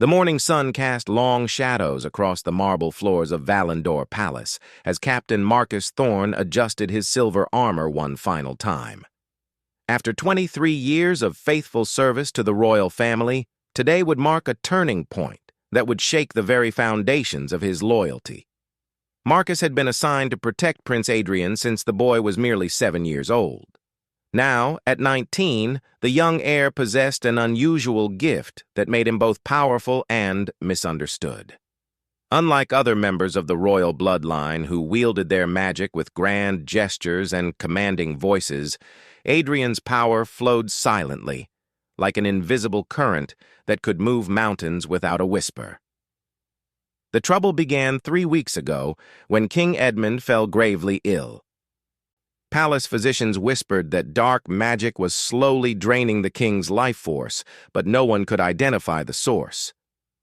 The morning sun cast long shadows across the marble floors of Valendor Palace as Captain Marcus Thorne adjusted his silver armor one final time. After 23 years of faithful service to the royal family, today would mark a turning point that would shake the very foundations of his loyalty. Marcus had been assigned to protect Prince Adrian since the boy was merely 7 years old. Now, at 19, the young heir possessed an unusual gift that made him both powerful and misunderstood. Unlike other members of the royal bloodline who wielded their magic with grand gestures and commanding voices, Adrian's power flowed silently, like an invisible current that could move mountains without a whisper. The trouble began 3 weeks ago when King Edmund fell gravely ill. Palace physicians whispered that dark magic was slowly draining the king's life force, but no one could identify the source.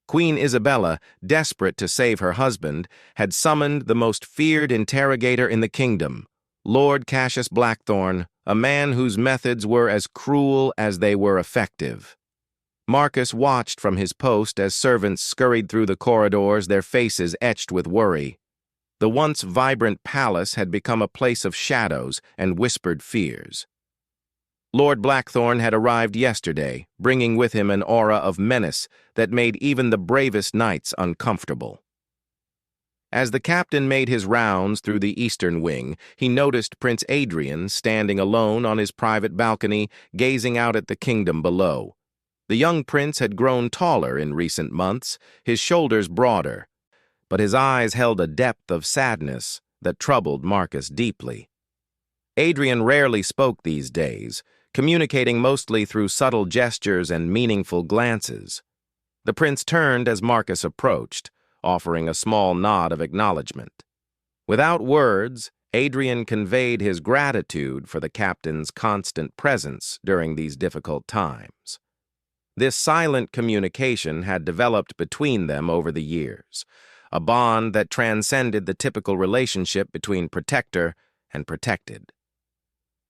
Queen Isabella, desperate to save her husband, had summoned the most feared interrogator in the kingdom, Lord Cassius Blackthorne, a man whose methods were as cruel as they were effective. Marcus watched from his post as servants scurried through the corridors, their faces etched with worry. The once vibrant palace had become a place of shadows and whispered fears. Lord Blackthorne had arrived yesterday, bringing with him an aura of menace that made even the bravest knights uncomfortable. As the captain made his rounds through the eastern wing, he noticed Prince Adrian standing alone on his private balcony, gazing out at the kingdom below. The young prince had grown taller in recent months, his shoulders broader, but his eyes held a depth of sadness that troubled Marcus deeply. Adrian rarely spoke these days, communicating mostly through subtle gestures and meaningful glances. The prince turned as Marcus approached, offering a small nod of acknowledgement. Without words, Adrian conveyed his gratitude for the captain's constant presence during these difficult times. This silent communication had developed between them over the years, a bond that transcended the typical relationship between protector and protected.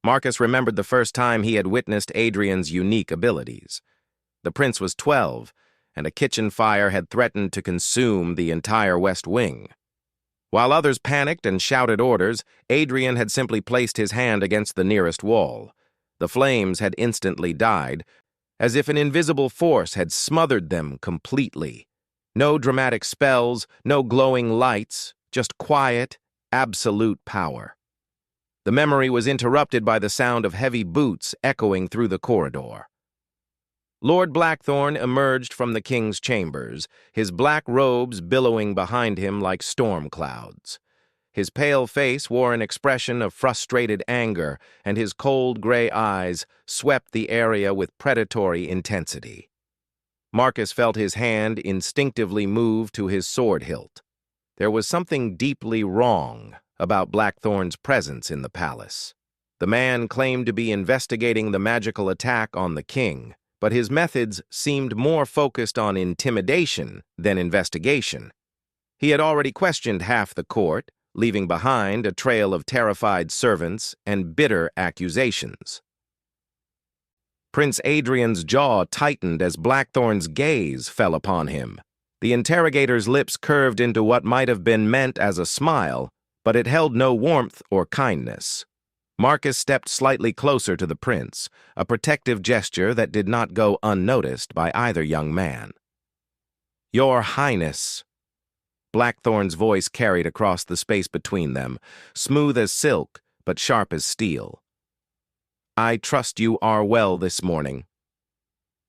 Marcus remembered the first time he had witnessed Adrian's unique abilities. The prince was 12, and a kitchen fire had threatened to consume the entire West Wing. While others panicked and shouted orders, Adrian had simply placed his hand against the nearest wall. The flames had instantly died, as if an invisible force had smothered them completely. No dramatic spells, no glowing lights, just quiet, absolute power. The memory was interrupted by the sound of heavy boots echoing through the corridor. Lord Blackthorne emerged from the king's chambers, his black robes billowing behind him like storm clouds. His pale face wore an expression of frustrated anger, and his cold gray eyes swept the area with predatory intensity. Marcus felt his hand instinctively move to his sword hilt. There was something deeply wrong about Blackthorne's presence in the palace. The man claimed to be investigating the magical attack on the king, but his methods seemed more focused on intimidation than investigation. He had already questioned half the court, leaving behind a trail of terrified servants and bitter accusations. Prince Adrian's jaw tightened as Blackthorne's gaze fell upon him. The interrogator's lips curved into what might have been meant as a smile, but it held no warmth or kindness. Marcus stepped slightly closer to the prince, a protective gesture that did not go unnoticed by either young man. "Your Highness," Blackthorne's voice carried across the space between them, smooth as silk but sharp as steel. "I trust you are well this morning.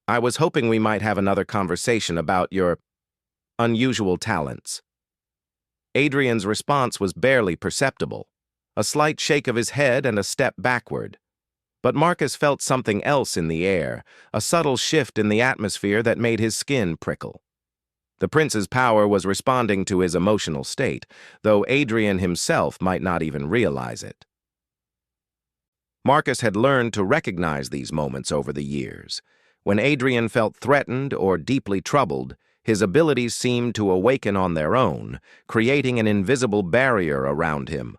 I was hoping we might have another conversation about your unusual talents." Adrian's response was barely perceptible, a slight shake of his head and a step backward. But Marcus felt something else in the air, a subtle shift in the atmosphere that made his skin prickle. The prince's power was responding to his emotional state, though Adrian himself might not even realize it. Marcus had learned to recognize these moments over the years. When Adrian felt threatened or deeply troubled, his abilities seemed to awaken on their own, creating an invisible barrier around him.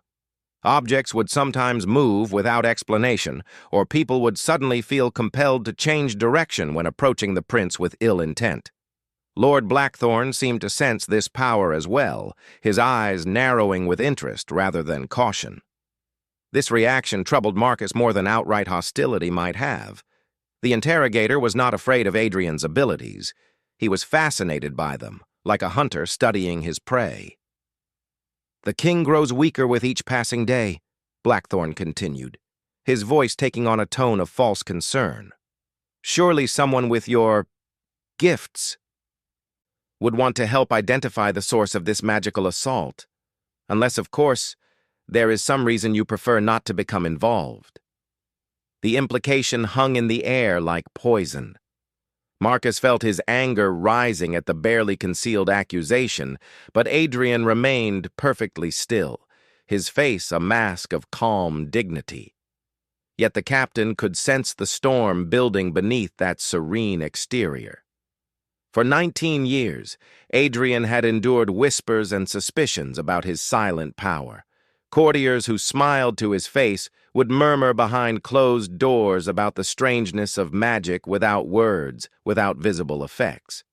Objects would sometimes move without explanation, or people would suddenly feel compelled to change direction when approaching the prince with ill intent. Lord Blackthorn seemed to sense this power as well, his eyes narrowing with interest rather than caution. This reaction troubled Marcus more than outright hostility might have. The interrogator was not afraid of Adrian's abilities. He was fascinated by them, like a hunter studying his prey. "The king grows weaker with each passing day," Blackthorn continued, his voice taking on a tone of false concern. "Surely someone with your gifts would want to help identify the source of this magical assault. Unless, of course, there is some reason you prefer not to become involved." The implication hung in the air like poison. Marcus felt his anger rising at the barely concealed accusation, but Adrian remained perfectly still, his face a mask of calm dignity. Yet the captain could sense the storm building beneath that serene exterior. For 19 years, Adrian had endured whispers and suspicions about his silent power. Courtiers who smiled to his face would murmur behind closed doors about the strangeness of magic without words, without visible effects.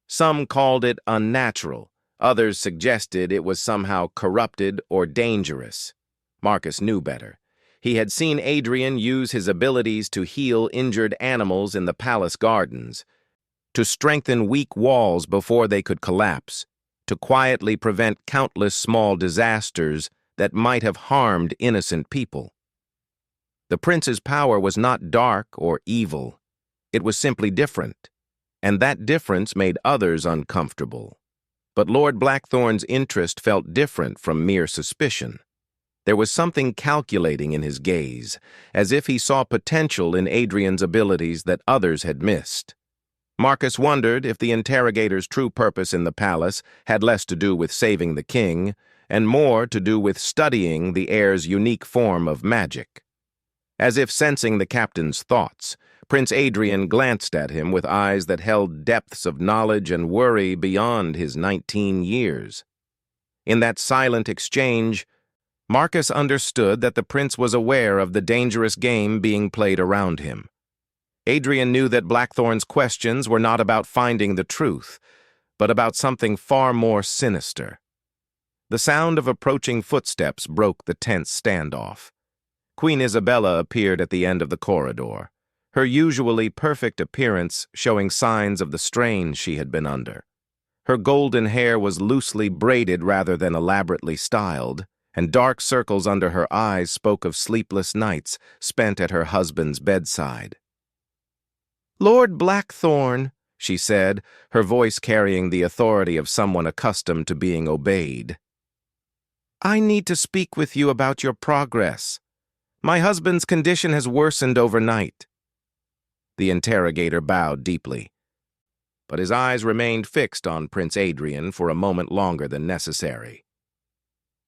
Some called it unnatural. Others suggested it was somehow corrupted or dangerous. Marcus knew better. He had seen Adrian use his abilities to heal injured animals in the palace gardens, to strengthen weak walls before they could collapse, to quietly prevent countless small disasters that might have harmed innocent people. The prince's power was not dark or evil. It was simply different, and that difference made others uncomfortable. But Lord Blackthorn's interest felt different from mere suspicion. There was something calculating in his gaze, as if he saw potential in Adrian's abilities that others had missed. Marcus wondered if the interrogator's true purpose in the palace had less to do with saving the king and more to do with studying the heir's unique form of magic. As if sensing the captain's thoughts, Prince Adrian glanced at him with eyes that held depths of knowledge and worry beyond his 19 years. In that silent exchange, Marcus understood that the prince was aware of the dangerous game being played around him. Adrian knew that Blackthorn's questions were not about finding the truth, but about something far more sinister. The sound of approaching footsteps broke the tense standoff. Queen Isabella appeared at the end of the corridor, her usually perfect appearance showing signs of the strain she had been under. Her golden hair was loosely braided rather than elaborately styled, and dark circles under her eyes spoke of sleepless nights spent at her husband's bedside. "Lord Blackthorn," she said, her voice carrying the authority of someone accustomed to being obeyed. "I need to speak with you about your progress. My husband's condition has worsened overnight." The interrogator bowed deeply, but his eyes remained fixed on Prince Adrian for a moment longer than necessary.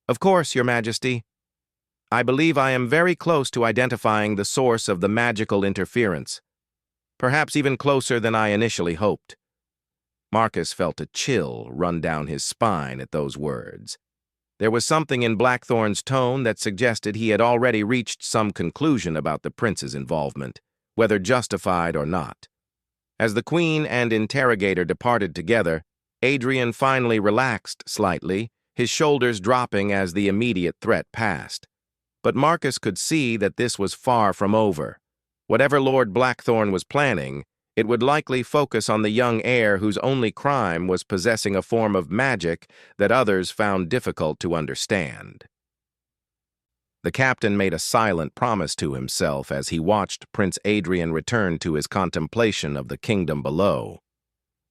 "Of course, Your Majesty. I believe I am very close to identifying the source of the magical interference, perhaps even closer than I initially hoped." Marcus felt a chill run down his spine at those words. There was something in Blackthorn's tone that suggested he had already reached some conclusion about the prince's involvement, whether justified or not. As the queen and interrogator departed together, Adrian finally relaxed slightly, his shoulders dropping as the immediate threat passed. But Marcus could see that this was far from over. Whatever Lord Blackthorn was planning, it would likely focus on the young heir whose only crime was possessing a form of magic that others found difficult to understand. The captain made a silent promise to himself as he watched Prince Adrian return to his contemplation of the kingdom below.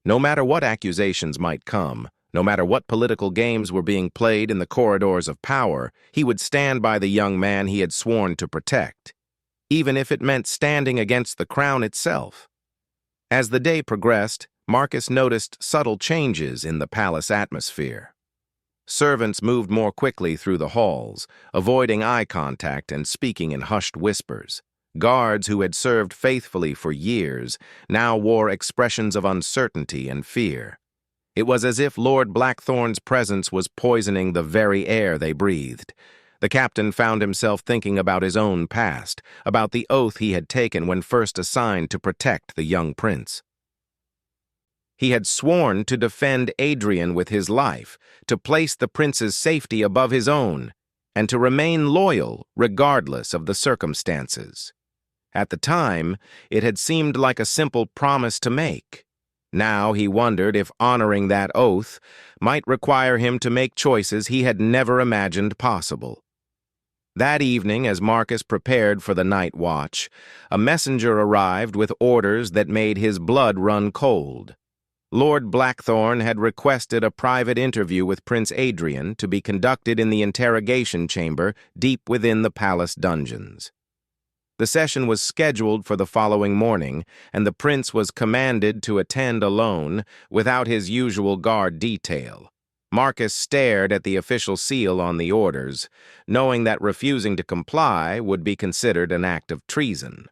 No matter what accusations might come, no matter what political games were being played in the corridors of power, he would stand by the young man he had sworn to protect, even if it meant standing against the crown itself. As the day progressed, Marcus noticed subtle changes in the palace atmosphere. Servants moved more quickly through the halls, avoiding eye contact and speaking in hushed whispers. Guards who had served faithfully for years now wore expressions of uncertainty and fear. It was as if Lord Blackthorn's presence was poisoning the very air they breathed. The captain found himself thinking about his own past, about the oath he had taken when first assigned to protect the young prince. He had sworn to defend Adrian with his life, to place the prince's safety above his own, and to remain loyal regardless of the circumstances. At the time, it had seemed like a simple promise to make. Now he wondered if honoring that oath might require him to make choices he had never imagined possible. That evening, as Marcus prepared for the night watch, a messenger arrived with orders that made his blood run cold. Lord Blackthorne had requested a private interview with Prince Adrian to be conducted in the interrogation chamber deep within the palace dungeons. The session was scheduled for the following morning, and the prince was commanded to attend alone, without his usual guard detail. Marcus stared at the official seal on the orders, knowing that refusing to comply would be considered an act of treason.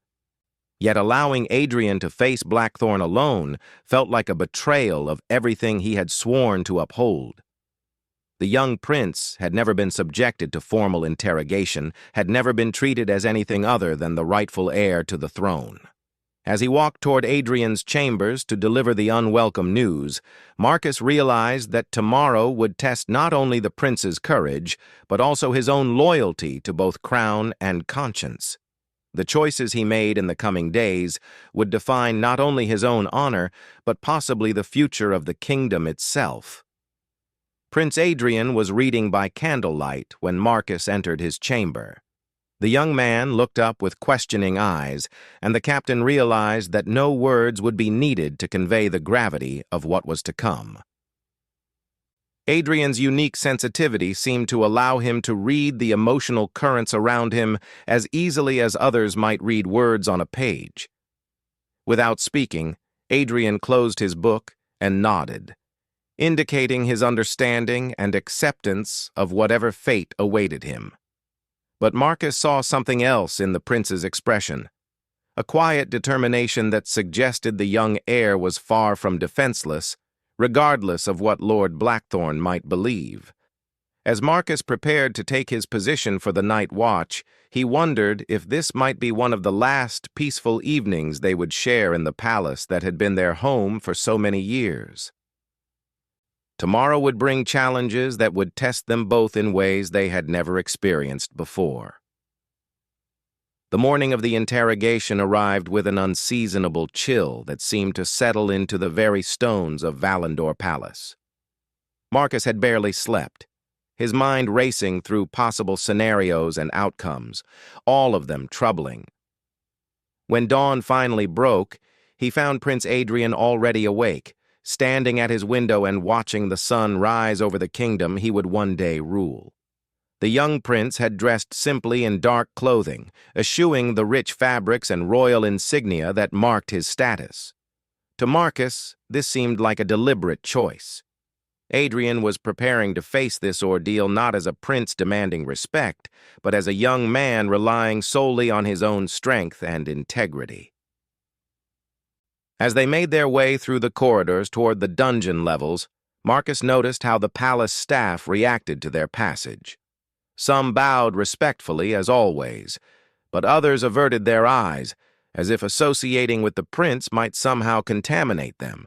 Yet allowing Adrian to face Blackthorne alone felt like a betrayal of everything he had sworn to uphold. The young prince had never been subjected to formal interrogation, had never been treated as anything other than the rightful heir to the throne. As he walked toward Adrian's chambers to deliver the unwelcome news, Marcus realized that tomorrow would test not only the prince's courage, but also his own loyalty to both crown and conscience. The choices he made in the coming days would define not only his own honor, but possibly the future of the kingdom itself. Prince Adrian was reading by candlelight when Marcus entered his chamber. The young man looked up with questioning eyes, and the captain realized that no words would be needed to convey the gravity of what was to come. Adrian's unique sensitivity seemed to allow him to read the emotional currents around him as easily as others might read words on a page. Without speaking, Adrian closed his book and nodded, indicating his understanding and acceptance of whatever fate awaited him. But Marcus saw something else in the prince's expression, a quiet determination that suggested the young heir was far from defenseless, regardless of what Lord Blackthorne might believe. As Marcus prepared to take his position for the night watch, he wondered if this might be one of the last peaceful evenings they would share in the palace that had been their home for so many years. Tomorrow would bring challenges that would test them both in ways they had never experienced before. The morning of the interrogation arrived with an unseasonable chill that seemed to settle into the very stones of Valendor Palace. Marcus had barely slept, his mind racing through possible scenarios and outcomes, all of them troubling. When dawn finally broke, he found Prince Adrian already awake, standing at his window and watching the sun rise over the kingdom he would one day rule. The young prince had dressed simply in dark clothing, eschewing the rich fabrics and royal insignia that marked his status. To Marcus, this seemed like a deliberate choice. Adrian was preparing to face this ordeal not as a prince demanding respect, but as a young man relying solely on his own strength and integrity. As they made their way through the corridors toward the dungeon levels, Marcus noticed how the palace staff reacted to their passage. Some bowed respectfully, as always, but others averted their eyes, as if associating with the prince might somehow contaminate them.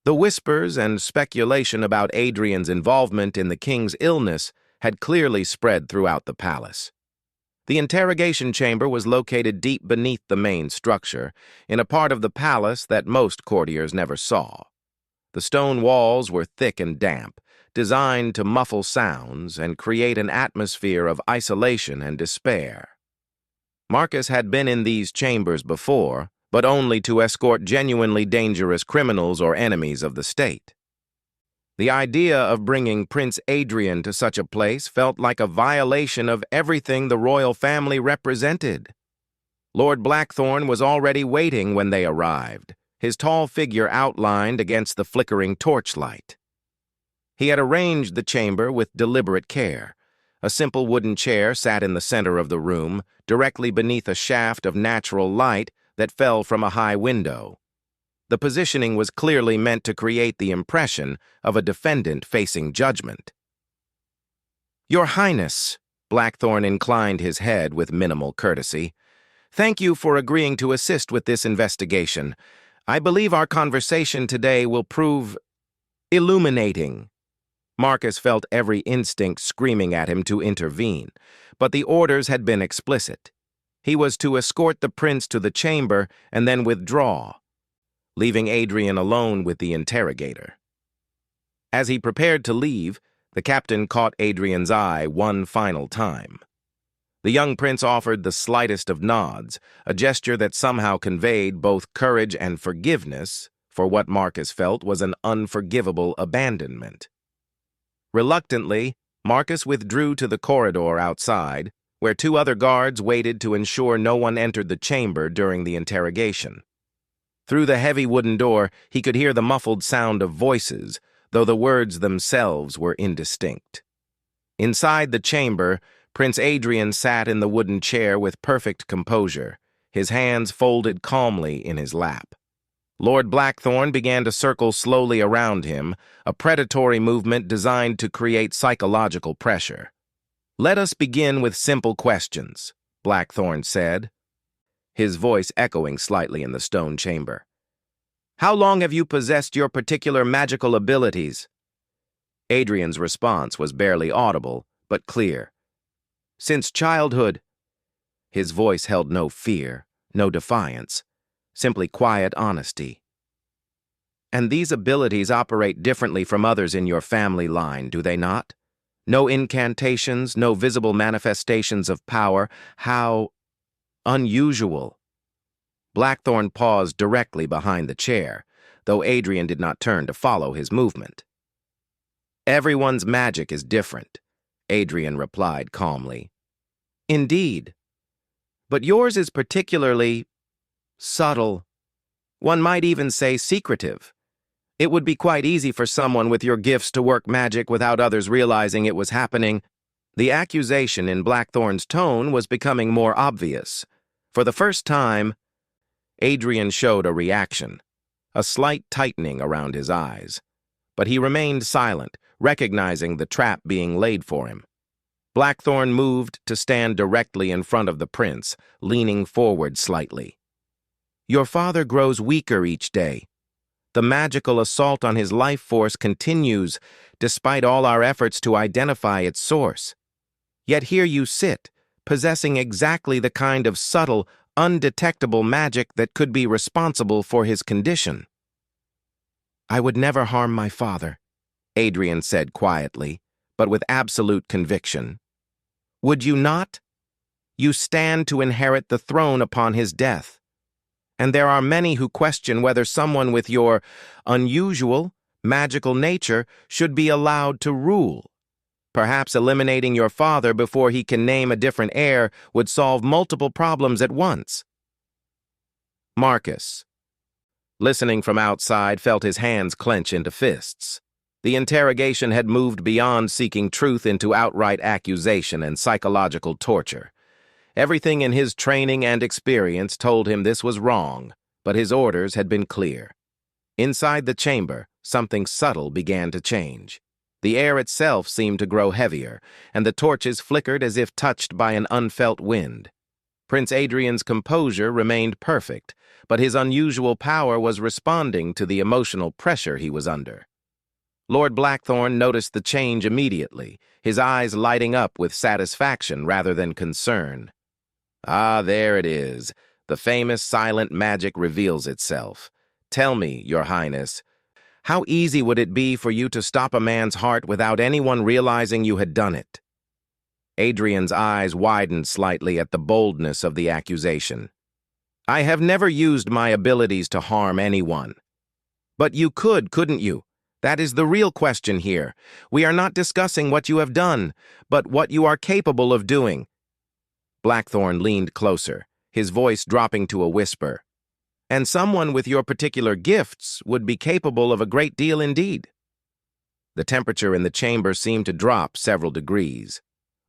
The whispers and speculation about Adrian's involvement in the king's illness had clearly spread throughout the palace. The interrogation chamber was located deep beneath the main structure, in a part of the palace that most courtiers never saw. The stone walls were thick and damp, designed to muffle sounds and create an atmosphere of isolation and despair. Marcus had been in these chambers before, but only to escort genuinely dangerous criminals or enemies of the state. The idea of bringing Prince Adrian to such a place felt like a violation of everything the royal family represented. Lord Blackthorne was already waiting when they arrived, his tall figure outlined against the flickering torchlight. He had arranged the chamber with deliberate care. A simple wooden chair sat in the center of the room, directly beneath a shaft of natural light that fell from a high window. The positioning was clearly meant to create the impression of a defendant facing judgment. "Your Highness," Blackthorne inclined his head with minimal courtesy, "thank you for agreeing to assist with this investigation. I believe our conversation today will prove illuminating. Marcus felt every instinct screaming at him to intervene, but the orders had been explicit. He was to escort the prince to the chamber and then withdraw, leaving Adrian alone with the interrogator. As he prepared to leave, the captain caught Adrian's eye one final time. The young prince offered the slightest of nods, a gesture that somehow conveyed both courage and forgiveness for what Marcus felt was an unforgivable abandonment. Reluctantly, Marcus withdrew to the corridor outside, where two other guards waited to ensure no one entered the chamber during the interrogation. Through the heavy wooden door, he could hear the muffled sound of voices, though the words themselves were indistinct. Inside the chamber, Prince Adrian sat in the wooden chair with perfect composure, his hands folded calmly in his lap. Lord Blackthorn began to circle slowly around him, a predatory movement designed to create psychological pressure. "Let us begin with simple questions," Blackthorn said, his voice echoing slightly in the stone chamber. "How long have you possessed your particular magical abilities?" Adrian's response was barely audible, but clear. "Since childhood." His voice held no fear, no defiance, simply quiet honesty. "And these abilities operate differently from others in your family line, do they not? No incantations, no visible manifestations of power. How unusual." Blackthorn paused directly behind the chair, though Adrian did not turn to follow his movement. "Everyone's magic is different," Adrian replied calmly. "Indeed. But yours is particularly subtle. One might even say secretive. It would be quite easy for someone with your gifts to work magic without others realizing it was happening." The accusation in Blackthorn's tone was becoming more obvious. For the first time, Adrian showed a reaction, a slight tightening around his eyes. But he remained silent, recognizing the trap being laid for him. Blackthorn moved to stand directly in front of the prince, leaning forward slightly. "Your father grows weaker each day. The magical assault on his life force continues, despite all our efforts to identify its source. Yet here you sit, possessing exactly the kind of subtle, undetectable magic that could be responsible for his condition." "I would never harm my father," Adrian said quietly, but with absolute conviction. "Would you not? You stand to inherit the throne upon his death. And there are many who question whether someone with your unusual, magical nature should be allowed to rule. Perhaps eliminating your father before he can name a different heir would solve multiple problems at once." Marcus, listening from outside, felt his hands clench into fists. The interrogation had moved beyond seeking truth into outright accusation and psychological torture. Everything in his training and experience told him this was wrong, but his orders had been clear. Inside the chamber, something subtle began to change. The air itself seemed to grow heavier, and the torches flickered as if touched by an unfelt wind. Prince Adrian's composure remained perfect, but his unusual power was responding to the emotional pressure he was under. Lord Blackthorn noticed the change immediately, his eyes lighting up with satisfaction rather than concern. "Ah, there it is. The famous silent magic reveals itself. Tell me, Your Highness, how easy would it be for you to stop a man's heart without anyone realizing you had done it?" Adrian's eyes widened slightly at the boldness of the accusation. "I have never used my abilities to harm anyone." "But you could, couldn't you? That is the real question here. We are not discussing what you have done, but what you are capable of doing." Blackthorn leaned closer, his voice dropping to a whisper. "And someone with your particular gifts would be capable of a great deal indeed." The temperature in the chamber seemed to drop several degrees.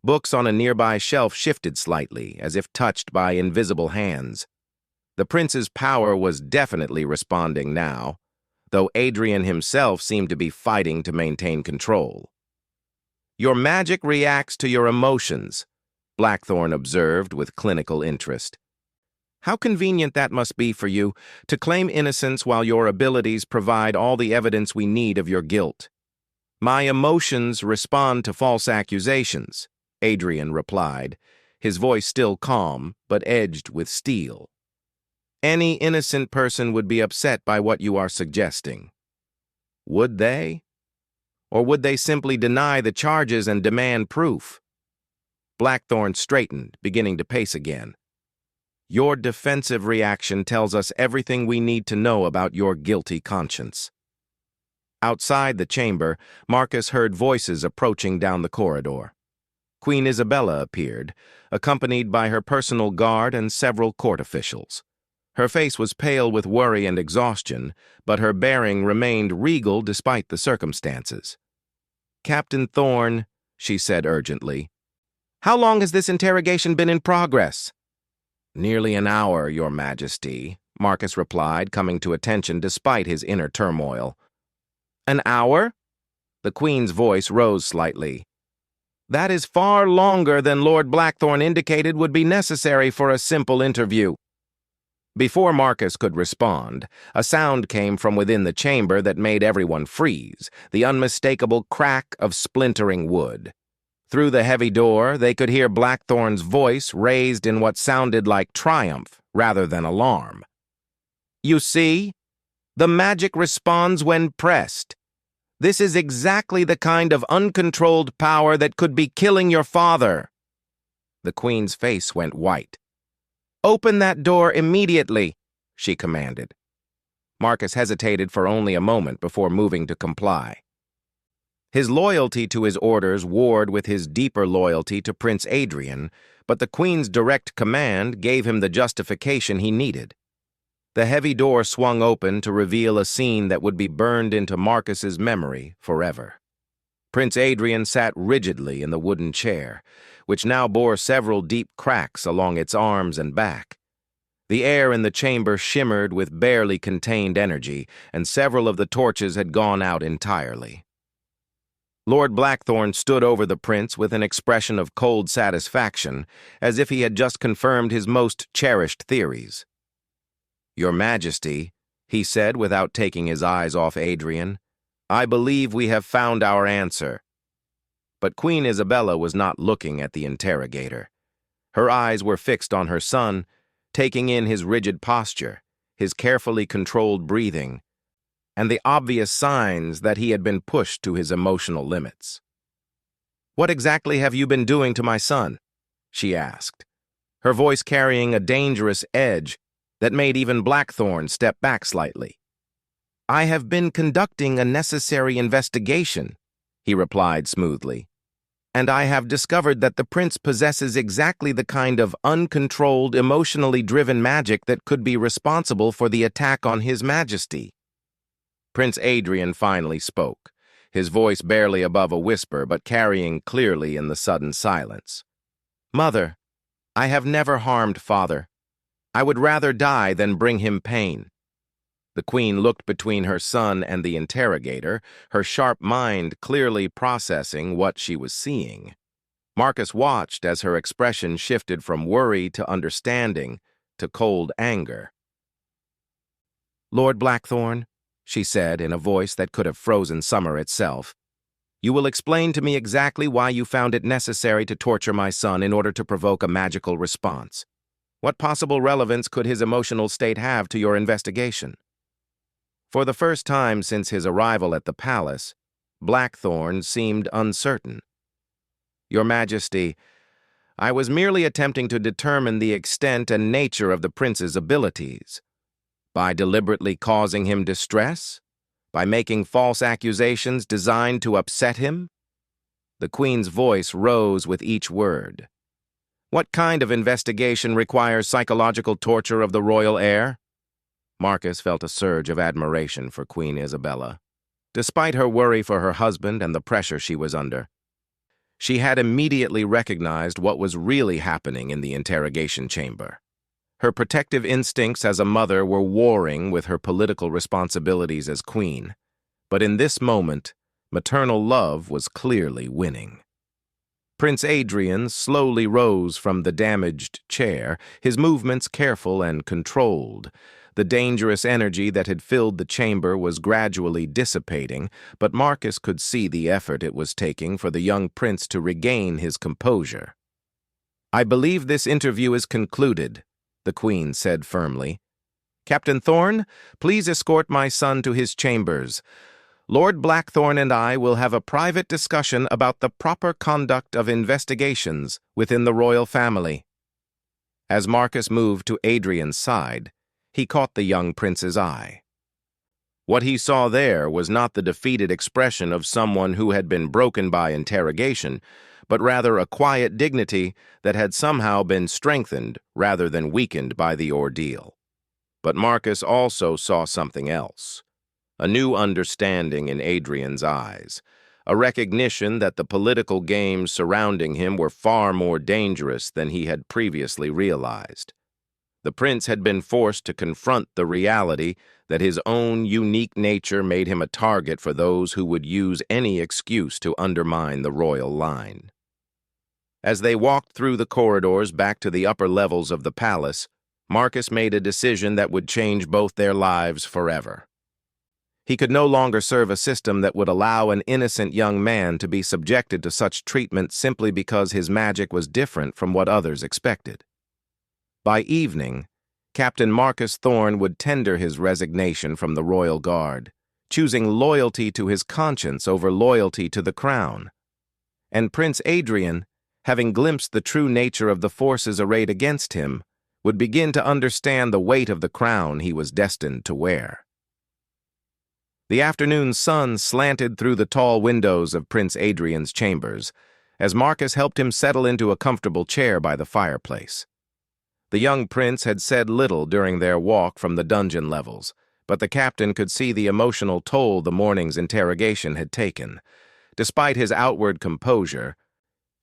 Books on a nearby shelf shifted slightly, as if touched by invisible hands. The prince's power was definitely responding now, though Adrian himself seemed to be fighting to maintain control. "Your magic reacts to your emotions," Blackthorn observed with clinical interest. How convenient that must be for you, to claim innocence while your abilities provide all the evidence we need of your guilt. My emotions respond to false accusations, Adrian replied, his voice still calm, but edged with steel. Any innocent person would be upset by what you are suggesting. Would they? Or would they simply deny the charges and demand proof? Blackthorn straightened, beginning to pace again. Your defensive reaction tells us everything we need to know about your guilty conscience. Outside the chamber, Marcus heard voices approaching down the corridor. Queen Isabella appeared, accompanied by her personal guard and several court officials. Her face was pale with worry and exhaustion, but her bearing remained regal despite the circumstances. "Captain Thorne," she said urgently, "how long has this interrogation been in progress?" "Nearly an hour, Your Majesty," Marcus replied, coming to attention despite his inner turmoil. "An hour?" The Queen's voice rose slightly. "That is far longer than Lord Blackthorne indicated would be necessary for a simple interview." Before Marcus could respond, a sound came from within the chamber that made everyone freeze, the unmistakable crack of splintering wood. Through the heavy door, they could hear Blackthorne's voice raised in what sounded like triumph rather than alarm. "You see? The magic responds when pressed. This is exactly the kind of uncontrolled power that could be killing your father." The Queen's face went white. "Open that door immediately," she commanded. Marcus hesitated for only a moment before moving to comply. His loyalty to his orders warred with his deeper loyalty to Prince Adrian, but the Queen's direct command gave him the justification he needed. The heavy door swung open to reveal a scene that would be burned into Marcus's memory forever. Prince Adrian sat rigidly in the wooden chair, which now bore several deep cracks along its arms and back. The air in the chamber shimmered with barely contained energy, and several of the torches had gone out entirely. Lord Blackthorne stood over the prince with an expression of cold satisfaction, as if he had just confirmed his most cherished theories. "Your Majesty," he said without taking his eyes off Adrian, "I believe we have found our answer." But Queen Isabella was not looking at the interrogator. Her eyes were fixed on her son, taking in his rigid posture, his carefully controlled breathing, and the obvious signs that he had been pushed to his emotional limits. "What exactly have you been doing to my son?" she asked, her voice carrying a dangerous edge that made even Blackthorne step back slightly. "I have been conducting a necessary investigation," he replied smoothly, "and I have discovered that the prince possesses exactly the kind of uncontrolled, emotionally driven magic that could be responsible for the attack on His Majesty." Prince Adrian finally spoke, his voice barely above a whisper but carrying clearly in the sudden silence. "Mother, I have never harmed father. I would rather die than bring him pain." The Queen looked between her son and the interrogator, her sharp mind clearly processing what she was seeing. Marcus watched as her expression shifted from worry to understanding to cold anger. "Lord Blackthorne," she said in a voice that could have frozen summer itself, "you will explain to me exactly why you found it necessary to torture my son in order to provoke a magical response. What possible relevance could his emotional state have to your investigation?" For the first time since his arrival at the palace, Blackthorne seemed uncertain. "Your Majesty, I was merely attempting to determine the extent and nature of the prince's abilities. By deliberately causing him distress? By making false accusations designed to upset him?" The Queen's voice rose with each word. "What kind of investigation requires psychological torture of the royal heir?" Marcus felt a surge of admiration for Queen Isabella. Despite her worry for her husband and the pressure she was under, she had immediately recognized what was really happening in the interrogation chamber. Her protective instincts as a mother were warring with her political responsibilities as queen, but in this moment, maternal love was clearly winning. Prince Adrian slowly rose from the damaged chair, his movements careful and controlled. The dangerous energy that had filled the chamber was gradually dissipating, but Marcus could see the effort it was taking for the young prince to regain his composure. "I believe this interview is concluded," the Queen said firmly. "Captain Thorne, please escort my son to his chambers. Lord Blackthorne and I will have a private discussion about the proper conduct of investigations within the royal family." As Marcus moved to Adrian's side, he caught the young prince's eye. What he saw there was not the defeated expression of someone who had been broken by interrogation, but rather a quiet dignity that had somehow been strengthened rather than weakened by the ordeal. But Marcus also saw something else. A new understanding in Adrian's eyes, a recognition that the political games surrounding him were far more dangerous than he had previously realized. The prince had been forced to confront the reality that his own unique nature made him a target for those who would use any excuse to undermine the royal line. As they walked through the corridors back to the upper levels of the palace, Marcus made a decision that would change both their lives forever. He could no longer serve a system that would allow an innocent young man to be subjected to such treatment simply because his magic was different from what others expected. By evening, Captain Marcus Thorne would tender his resignation from the royal guard, choosing loyalty to his conscience over loyalty to the crown. And Prince Adrian, having glimpsed the true nature of the forces arrayed against him, would begin to understand the weight of the crown he was destined to wear. The afternoon sun slanted through the tall windows of Prince Adrian's chambers, as Marcus helped him settle into a comfortable chair by the fireplace. The young prince had said little during their walk from the dungeon levels, but the captain could see the emotional toll the morning's interrogation had taken. Despite his outward composure,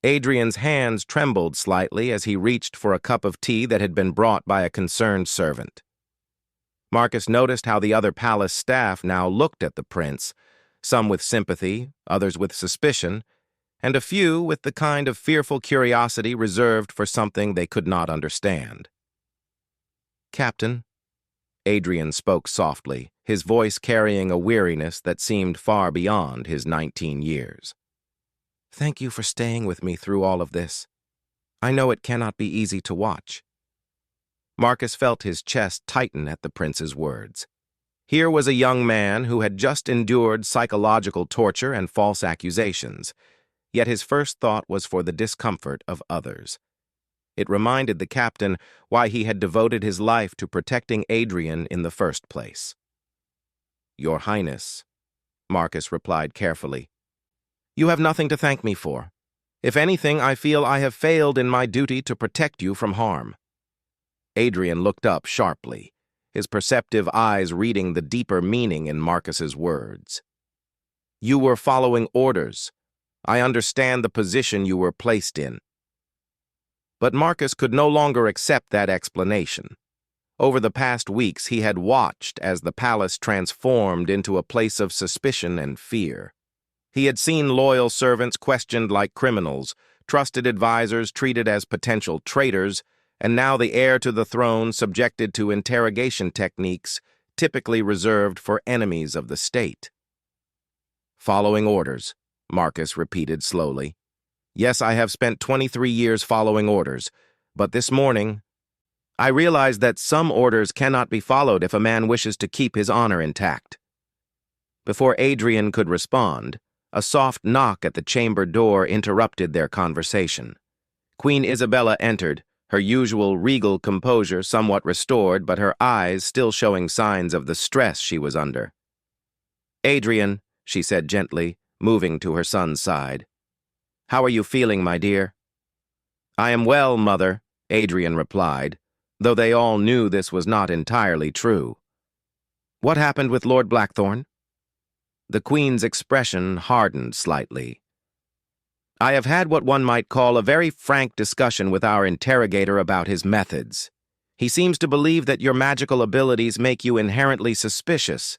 Adrian's hands trembled slightly as he reached for a cup of tea that had been brought by a concerned servant. Marcus noticed how the other palace staff now looked at the prince, some with sympathy, others with suspicion, and a few with the kind of fearful curiosity reserved for something they could not understand. "Captain," Adrian spoke softly, his voice carrying a weariness that seemed far beyond his 19 years. "Thank you for staying with me through all of this. I know it cannot be easy to watch." Marcus felt his chest tighten at the prince's words. Here was a young man who had just endured psychological torture and false accusations, yet his first thought was for the discomfort of others. It reminded the captain why he had devoted his life to protecting Adrian in the first place. "Your Highness," Marcus replied carefully, "you have nothing to thank me for. If anything, I feel I have failed in my duty to protect you from harm." Adrian looked up sharply, his perceptive eyes reading the deeper meaning in Marcus's words. "You were following orders. I understand the position you were placed in." But Marcus could no longer accept that explanation. Over the past weeks, he had watched as the palace transformed into a place of suspicion and fear. He had seen loyal servants questioned like criminals, trusted advisors treated as potential traitors, and now the heir to the throne subjected to interrogation techniques typically reserved for enemies of the state. "Following orders," Marcus repeated slowly. "Yes, I have spent 23 years following orders, but this morning, I realized that some orders cannot be followed if a man wishes to keep his honor intact." Before Adrian could respond, a soft knock at the chamber door interrupted their conversation. Queen Isabella entered, her usual regal composure somewhat restored, but her eyes still showing signs of the stress she was under. "Adrian," she said gently, moving to her son's side. "How are you feeling, my dear?" "I am well, mother," Adrian replied, though they all knew this was not entirely true. "What happened with Lord Blackthorne?" The Queen's expression hardened slightly. "I have had what one might call a very frank discussion with our interrogator about his methods. He seems to believe that your magical abilities make you inherently suspicious,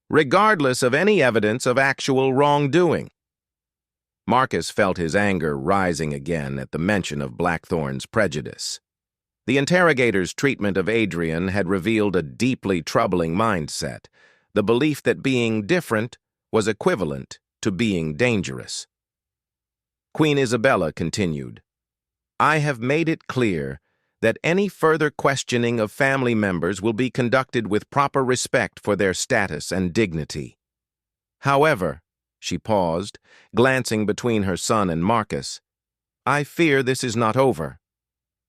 regardless of any evidence of actual wrongdoing." Marcus felt his anger rising again at the mention of Blackthorn's prejudice. The interrogator's treatment of Adrian had revealed a deeply troubling mindset, the belief that being different was equivalent to being dangerous. Queen Isabella continued, "I have made it clear that any further questioning of family members will be conducted with proper respect for their status and dignity. However," she paused, glancing between her son and Marcus, "I fear this is not over.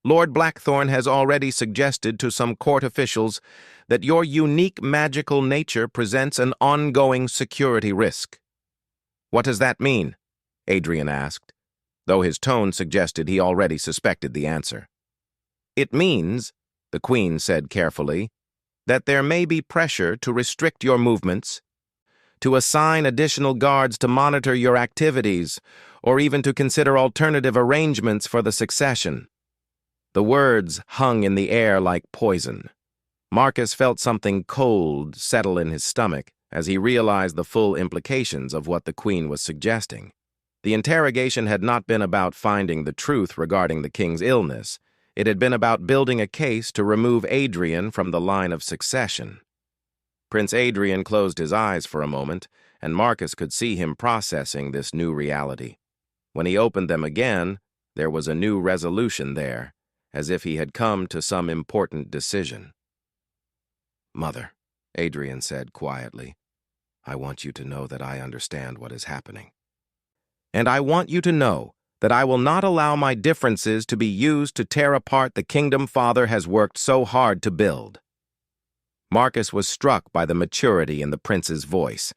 Lord Blackthorn has already suggested to some court officials that your unique magical nature presents an ongoing security risk." "What does that mean?" Adrian asked, though his tone suggested he already suspected the answer. "It means," the Queen said carefully, "that there may be pressure to restrict your movements, to assign additional guards to monitor your activities, or even to consider alternative arrangements for the succession." The words hung in the air like poison. Marcus felt something cold settle in his stomach as he realized the full implications of what the Queen was suggesting. The interrogation had not been about finding the truth regarding the king's illness. It had been about building a case to remove Adrian from the line of succession. Prince Adrian closed his eyes for a moment, and Marcus could see him processing this new reality. When he opened them again, there was a new resolution there, as if he had come to some important decision. "Mother," Adrian said quietly, "I want you to know that I understand what is happening. And I want you to know that I will not allow my differences to be used to tear apart the kingdom Father has worked so hard to build." Marcus was struck by the maturity in the prince's voice.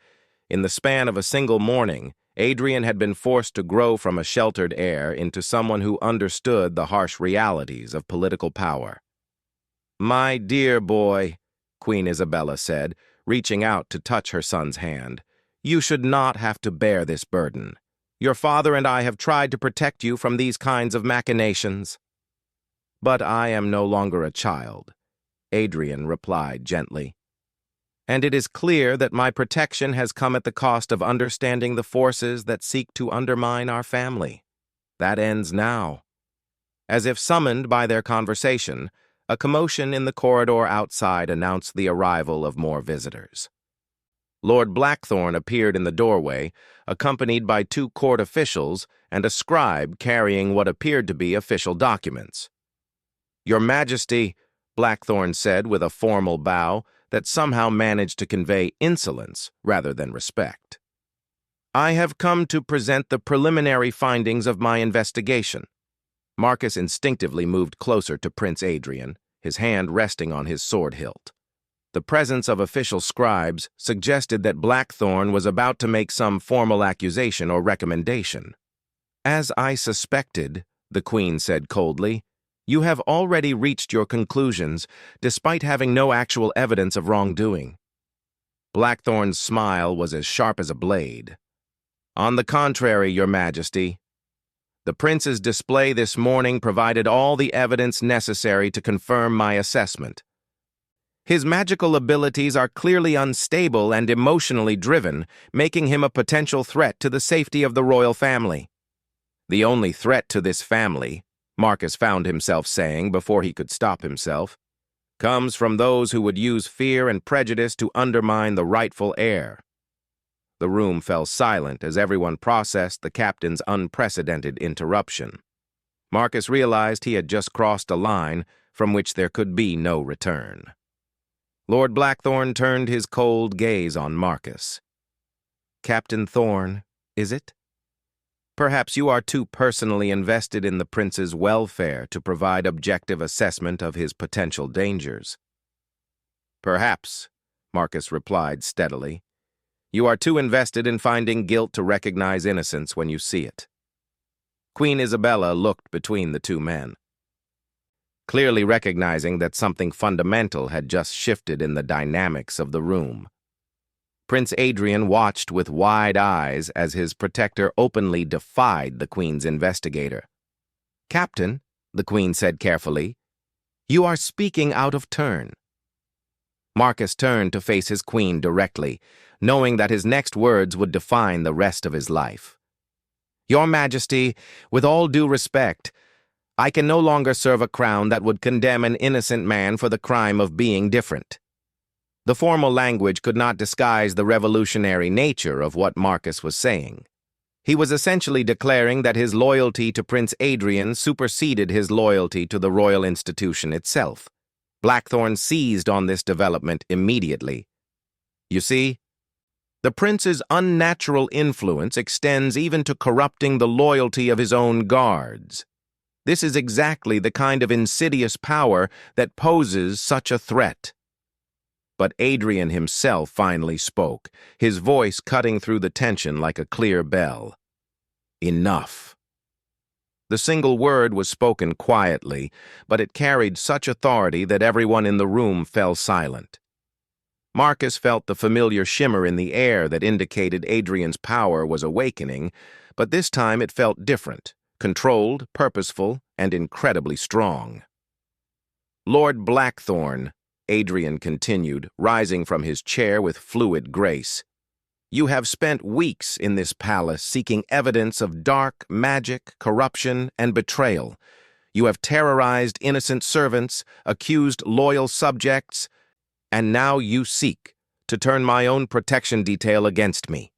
In the span of a single morning, Adrian had been forced to grow from a sheltered heir into someone who understood the harsh realities of political power. "My dear boy," Queen Isabella said, reaching out to touch her son's hand, "you should not have to bear this burden. Your father and I have tried to protect you from these kinds of machinations." "But I am no longer a child," Adrian replied gently. "And it is clear that my protection has come at the cost of understanding the forces that seek to undermine our family. That ends now." As if summoned by their conversation, a commotion in the corridor outside announced the arrival of more visitors. Lord Blackthorn appeared in the doorway, accompanied by 2 court officials and a scribe carrying what appeared to be official documents. "Your Majesty," Blackthorn said with a formal bow that somehow managed to convey insolence rather than respect, "I have come to present the preliminary findings of my investigation." Marcus instinctively moved closer to Prince Adrian, his hand resting on his sword hilt. The presence of official scribes suggested that Blackthorn was about to make some formal accusation or recommendation. "As I suspected," the Queen said coldly, "you have already reached your conclusions, despite having no actual evidence of wrongdoing." Blackthorn's smile was as sharp as a blade. "On the contrary, Your Majesty. The prince's display this morning provided all the evidence necessary to confirm my assessment. His magical abilities are clearly unstable and emotionally driven, making him a potential threat to the safety of the royal family." "The only threat to this family," Marcus found himself saying before he could stop himself, "comes from those who would use fear and prejudice to undermine the rightful heir." The room fell silent as everyone processed the captain's unprecedented interruption. Marcus realized he had just crossed a line from which there could be no return. Lord Blackthorn turned his cold gaze on Marcus. "Captain Thorn, is it? Perhaps you are too personally invested in the prince's welfare to provide objective assessment of his potential dangers." "Perhaps," Marcus replied steadily. "You are too invested in finding guilt to recognize innocence when you see it." Queen Isabella looked between the 2 men, clearly recognizing that something fundamental had just shifted in the dynamics of the room. Prince Adrian watched with wide eyes as his protector openly defied the Queen's investigator. "Captain," the Queen said carefully, "you are speaking out of turn." Marcus turned to face his Queen directly, knowing that his next words would define the rest of his life. Your Majesty, with all due respect, I can no longer serve a crown that would condemn an innocent man for the crime of being different. The formal language could not disguise the revolutionary nature of what Marcus was saying. He was essentially declaring that his loyalty to Prince Adrian superseded his loyalty to the royal institution itself. Blackthorn seized on this development immediately. You see, the prince's unnatural influence extends even to corrupting the loyalty of his own guards. This is exactly the kind of insidious power that poses such a threat. But Adrian himself finally spoke, his voice cutting through the tension like a clear bell. Enough. The single word was spoken quietly, but it carried such authority that everyone in the room fell silent. Marcus felt the familiar shimmer in the air that indicated Adrian's power was awakening, but this time it felt different, controlled, purposeful, and incredibly strong. Lord Blackthorn, Adrian continued, rising from his chair with fluid grace, you have spent weeks in this palace seeking evidence of dark magic, corruption, and betrayal. You have terrorized innocent servants, accused loyal subjects, and now you seek to turn my own protection detail against me.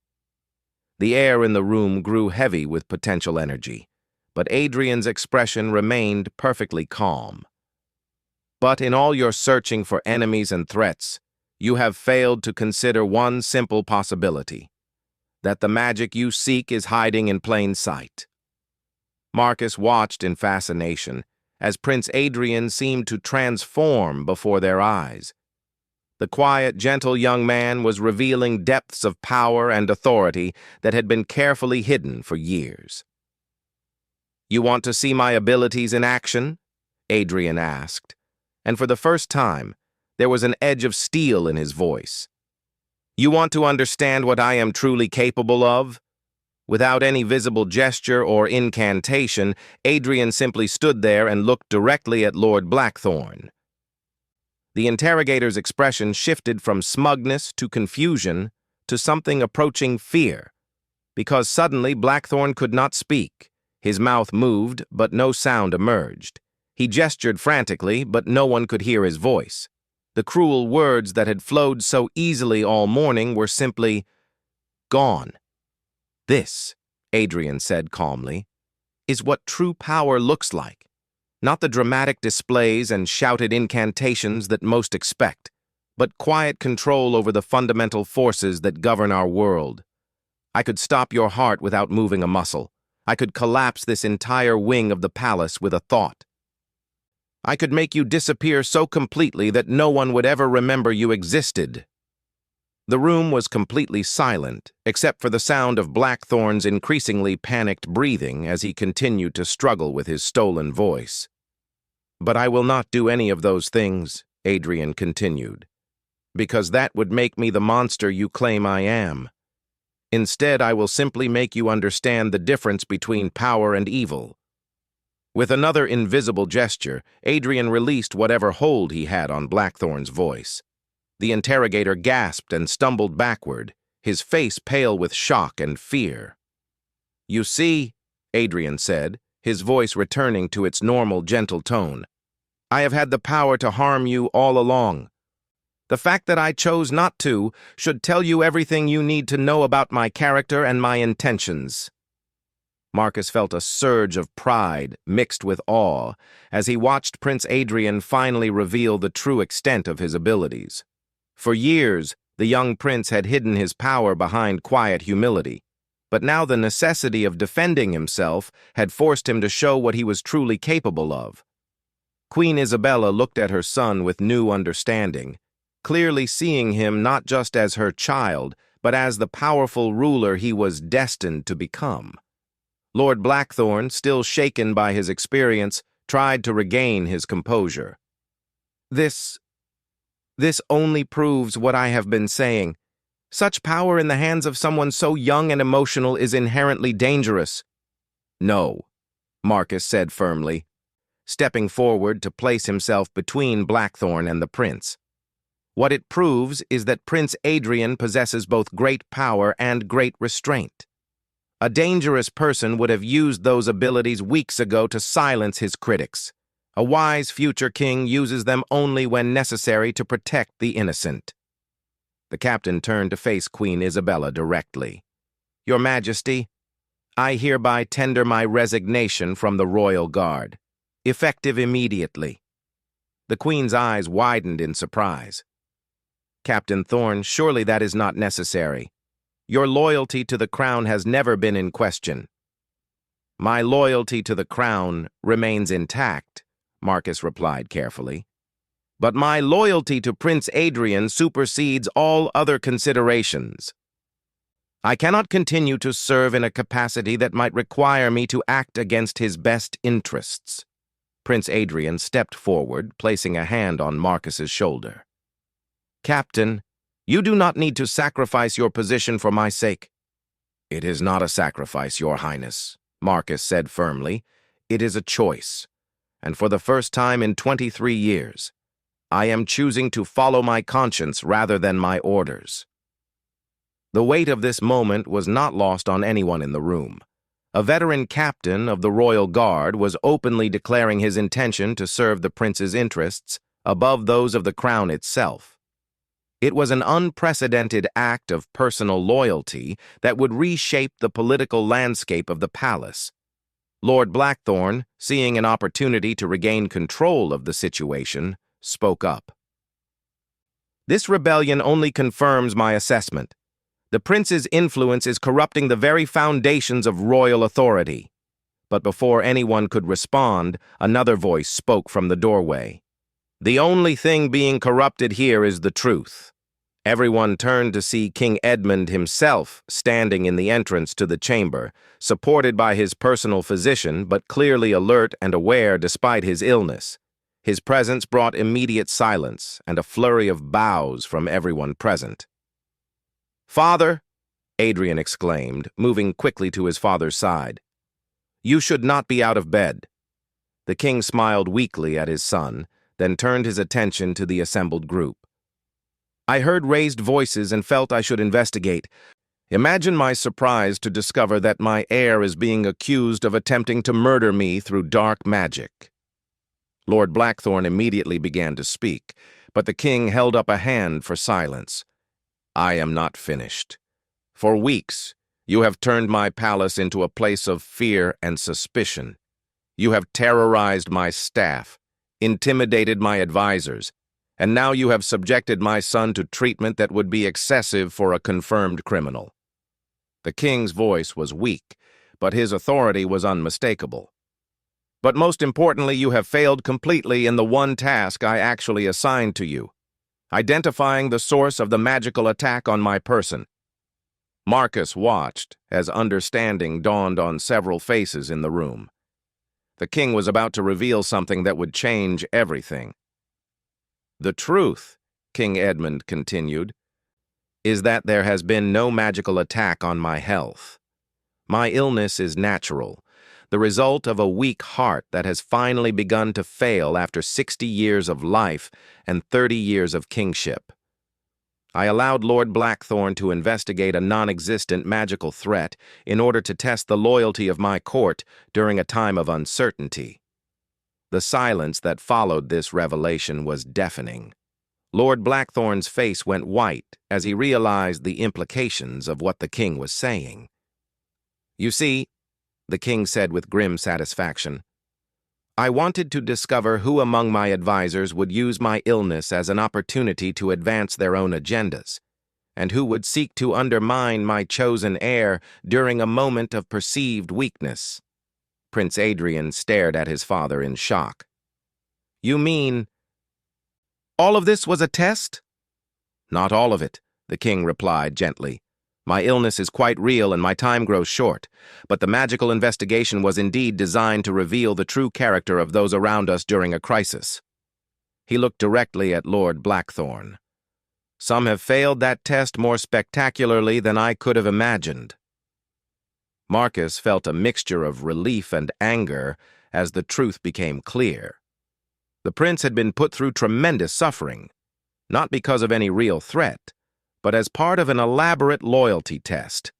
The air in the room grew heavy with potential energy, but Adrian's expression remained perfectly calm. But in all your searching for enemies and threats, you have failed to consider one simple possibility, that the magic you seek is hiding in plain sight. Marcus watched in fascination as Prince Adrian seemed to transform before their eyes. The quiet, gentle young man was revealing depths of power and authority that had been carefully hidden for years. You want to see my abilities in action? Adrian asked, and for the first time, there was an edge of steel in his voice. You want to understand what I am truly capable of? Without any visible gesture or incantation, Adrian simply stood there and looked directly at Lord Blackthorn. The interrogator's expression shifted from smugness to confusion to something approaching fear, because suddenly Blackthorn could not speak. His mouth moved, but no sound emerged. He gestured frantically, but no one could hear his voice. The cruel words that had flowed so easily all morning were simply gone. This, Adrian said calmly, is what true power looks like. Not the dramatic displays and shouted incantations that most expect, but quiet control over the fundamental forces that govern our world. I could stop your heart without moving a muscle. I could collapse this entire wing of the palace with a thought. I could make you disappear so completely that no one would ever remember you existed. The room was completely silent, except for the sound of Blackthorn's increasingly panicked breathing as he continued to struggle with his stolen voice. But I will not do any of those things, Adrian continued, because that would make me the monster you claim I am. Instead, I will simply make you understand the difference between power and evil. With another invisible gesture, Adrian released whatever hold he had on Blackthorn's voice. The interrogator gasped and stumbled backward, his face pale with shock and fear. You see, Adrian said, his voice returning to its normal, gentle tone, I have had the power to harm you all along. The fact that I chose not to should tell you everything you need to know about my character and my intentions. Marcus felt a surge of pride mixed with awe as he watched Prince Adrian finally reveal the true extent of his abilities. For years, the young prince had hidden his power behind quiet humility, but now the necessity of defending himself had forced him to show what he was truly capable of. Queen Isabella looked at her son with new understanding, clearly seeing him not just as her child, but as the powerful ruler he was destined to become. Lord Blackthorn, still shaken by his experience, tried to regain his composure. This only proves what I have been saying. Such power in the hands of someone so young and emotional is inherently dangerous. No, Marcus said firmly, stepping forward to place himself between Blackthorn and the prince. What it proves is that Prince Adrian possesses both great power and great restraint. A dangerous person would have used those abilities weeks ago to silence his critics. A wise future king uses them only when necessary to protect the innocent. The captain turned to face Queen Isabella directly. Your Majesty, I hereby tender my resignation from the royal guard, effective immediately. The Queen's eyes widened in surprise. Captain Thorne, surely that is not necessary. Your loyalty to the crown has never been in question. My loyalty to the crown remains intact, Marcus replied carefully. But my loyalty to Prince Adrian supersedes all other considerations. I cannot continue to serve in a capacity that might require me to act against his best interests. Prince Adrian stepped forward, placing a hand on Marcus's shoulder. Captain, you do not need to sacrifice your position for my sake. It is not a sacrifice, Your Highness, Marcus said firmly. It is a choice. And for the first time in 23 years, I am choosing to follow my conscience rather than my orders. The weight of this moment was not lost on anyone in the room. A veteran captain of the Royal Guard was openly declaring his intention to serve the prince's interests above those of the crown itself. It was an unprecedented act of personal loyalty that would reshape the political landscape of the palace. Lord Blackthorne, seeing an opportunity to regain control of the situation, spoke up. This rebellion only confirms my assessment. The prince's influence is corrupting the very foundations of royal authority. But before anyone could respond, another voice spoke from the doorway. The only thing being corrupted here is the truth. Everyone turned to see King Edmund himself standing in the entrance to the chamber, supported by his personal physician, but clearly alert and aware despite his illness. His presence brought immediate silence and a flurry of bows from everyone present. Father, Adrian exclaimed, moving quickly to his father's side. You should not be out of bed. The king smiled weakly at his son, then turned his attention to the assembled group. I heard raised voices and felt I should investigate. Imagine my surprise to discover that my heir is being accused of attempting to murder me through dark magic. Lord Blackthorne immediately began to speak, but the king held up a hand for silence. I am not finished. For weeks, you have turned my palace into a place of fear and suspicion. You have terrorized my staff, intimidated my advisors, and now you have subjected my son to treatment that would be excessive for a confirmed criminal. The king's voice was weak, but his authority was unmistakable. But most importantly, you have failed completely in the one task I actually assigned to you, identifying the source of the magical attack on my person. Marcus watched as understanding dawned on several faces in the room. The king was about to reveal something that would change everything. The truth, King Edmund continued, is that there has been no magical attack on my health. My illness is natural, the result of a weak heart that has finally begun to fail after 60 years of life and 30 years of kingship. I allowed Lord Blackthorne to investigate a non-existent magical threat in order to test the loyalty of my court during a time of uncertainty. The silence that followed this revelation was deafening. Lord Blackthorne's face went white as he realized the implications of what the king was saying. You see, the king said with grim satisfaction, I wanted to discover who among my advisors would use my illness as an opportunity to advance their own agendas, and who would seek to undermine my chosen heir during a moment of perceived weakness. Prince Adrian stared at his father in shock. You mean, all of this was a test? Not all of it, the king replied gently. My illness is quite real and my time grows short, but the magical investigation was indeed designed to reveal the true character of those around us during a crisis. He looked directly at Lord Blackthorne. Some have failed that test more spectacularly than I could have imagined. Marcus felt a mixture of relief and anger as the truth became clear. The prince had been put through tremendous suffering, not because of any real threat, but as part of an elaborate loyalty test.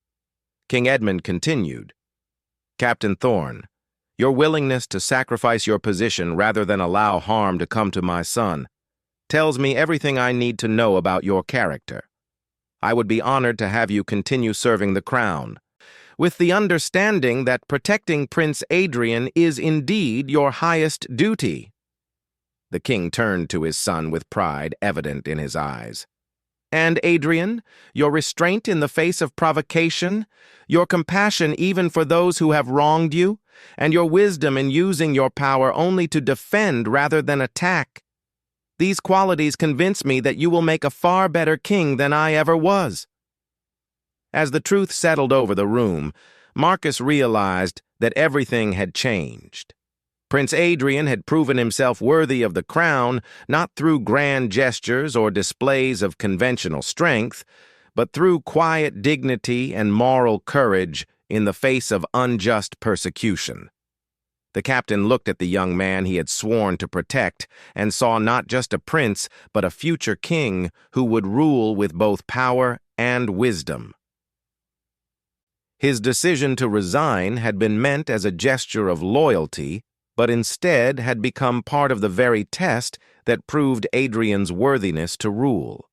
King Edmund continued, Captain Thorne, your willingness to sacrifice your position rather than allow harm to come to my son tells me everything I need to know about your character. I would be honored to have you continue serving the crown, with the understanding that protecting Prince Adrian is indeed your highest duty. The king turned to his son with pride evident in his eyes. And Adrian, your restraint in the face of provocation, your compassion even for those who have wronged you, and your wisdom in using your power only to defend rather than attack. These qualities convince me that you will make a far better king than I ever was. As the truth settled over the room, Marcus realized that everything had changed. Prince Adrian had proven himself worthy of the crown not through grand gestures or displays of conventional strength, but through quiet dignity and moral courage in the face of unjust persecution. The captain looked at the young man he had sworn to protect and saw not just a prince, but a future king who would rule with both power and wisdom. His decision to resign had been meant as a gesture of loyalty, but instead had become part of the very test that proved Adrian's worthiness to rule.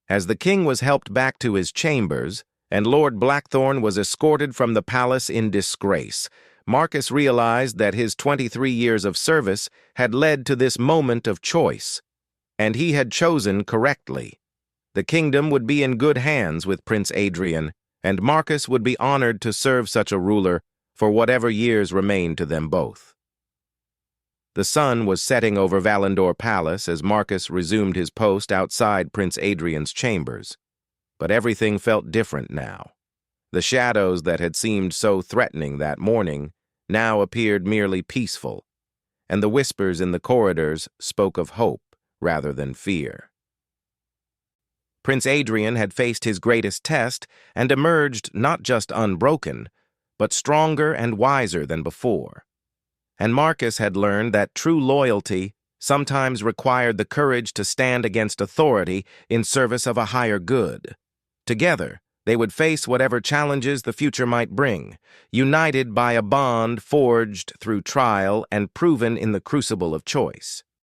As the king was helped back to his chambers, and Lord Blackthorne was escorted from the palace in disgrace, Marcus realized that his 23 years of service had led to this moment of choice, and he had chosen correctly. The kingdom would be in good hands with Prince Adrian, and Marcus would be honored to serve such a ruler for whatever years remained to them both. The sun was setting over Valendor Palace as Marcus resumed his post outside Prince Adrian's chambers. But everything felt different now. The shadows that had seemed so threatening that morning now appeared merely peaceful, and the whispers in the corridors spoke of hope rather than fear. Prince Adrian had faced his greatest test and emerged not just unbroken, but stronger and wiser than before. And Marcus had learned that true loyalty sometimes required the courage to stand against authority in service of a higher good. Together, they would face whatever challenges the future might bring, united by a bond forged through trial and proven in the crucible of choice.